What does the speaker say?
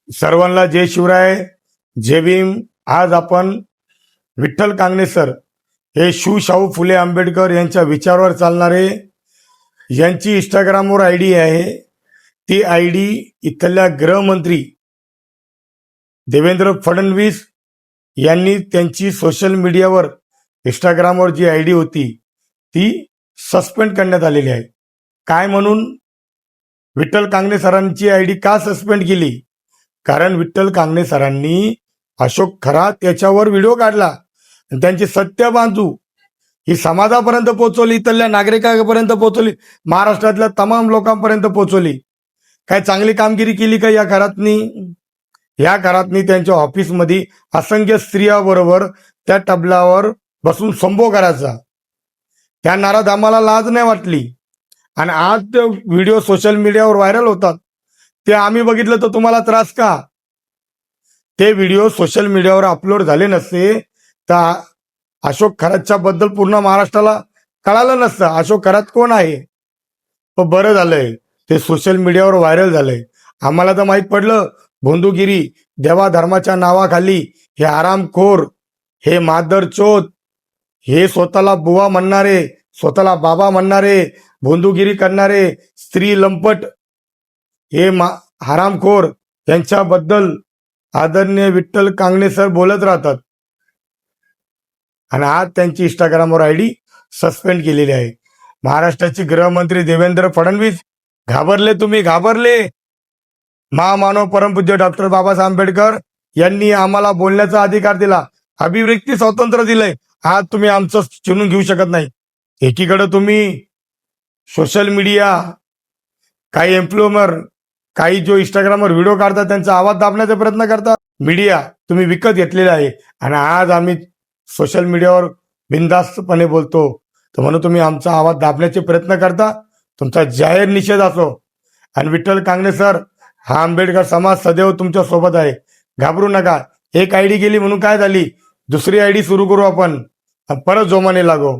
सर्वांना जय शिवराय, जय भीम. आज आपण विठ्ठल कांगणे सर हे शाहू फुले आंबेडकर यांच्या विचारावर चालणारे यांची इंस्टाग्रामवर आयडी आहे. ती आयडी इथल्या गृहमंत्री देवेंद्र फडणवीस यांनी त्यांची सोशल मीडियावर इंस्टाग्रामवर जी आयडी होती ती सस्पेंड करण्यात आलेली आहे. काय म्हणून विठ्ठल कांगणे सरांची आयडी का सस्पेंड केली? कारण विठ्ठल कांगणे सरांनी अशोक खरात याच्यावर व्हिडिओ काढला आणि त्यांची सत्य बांधू ही समाजापर्यंत पोहोचवली, इथल्या नागरिकांपर्यंत पोहोचवली, महाराष्ट्रातल्या तमाम लोकांपर्यंत पोहोचवली. काय चांगली कामगिरी केली का या घरातनी? या घरातनी त्यांच्या ऑफिसमध्ये असंख्य स्त्रियाबरोबर त्या टबलावर बसून संभोग करायचा. त्या नाराज आम्हाला लाज नाही वाटली आणि आज ते व्हिडिओ सोशल मीडियावर व्हायरल होतात. ते आम्ही बघितलं तर तुम्हाला त्रास का? ते व्हिडिओ सोशल मीडियावर अपलोड झाले नसते तर अशोक खरातच्या बद्दल पूर्ण महाराष्ट्राला कळालं नसतं अशोक खरात कोण आहे. पण बरं झालंय ते सोशल मीडियावर व्हायरल झालंय. आम्हाला तर माहित पडलं भोंदूगिरी देवा धर्माच्या नावाखाली हे आरामखोर, हे मादरचोद, हे स्वतःला बुवा म्हणणारे, स्वतःला बाबा म्हणणारे, भोंदूगिरी करणारे, स्त्री लंपट, हे हरामखोर यांच्याबद्दल आदरणीय विठ्ठल कांगणे सर बोलत राहतात आणि आज त्यांची इंस्टाग्रामवर आयडी सस्पेंड केलेली आहे. महाराष्ट्राचे गृहमंत्री देवेंद्र फडणवीस घाबरले, तुम्ही घाबरले. महामानव परमपूज्य डॉक्टर बाबासाहेब आंबेडकर यांनी आम्हाला बोलण्याचा अधिकार दिला, अभिव्यक्ती स्वातंत्र्य दिलंय. आज तुम्ही आमचं चिनून घेऊ शकत नाही. एकीकडे तुम्ही सोशल मीडिया, काही इन्फ्लुएन्सर, काही जो इंस्टाग्रामवर व्हिडिओ काढतात त्यांचा आवाज दाबण्याचा प्रयत्न करता. मीडिया तुम्ही विकत घेतलेला आहे आणि आज आम्ही सोशल मीडियावर बिनधास्तपणे बोलतो तर म्हणून तुम्ही आमचा आवाज दाबण्याचे प्रयत्न करता. तुमचा जाहीर निषेध असो. आणि विठ्ठल कांगणे सर, हा आंबेडकर समाज सदैव तुमच्या सोबत आहे, घाबरू नका. एक आयडी गेली म्हणून काय झाली, दुसरी आयडी सुरू करू आपण, परत जोमाने लागो.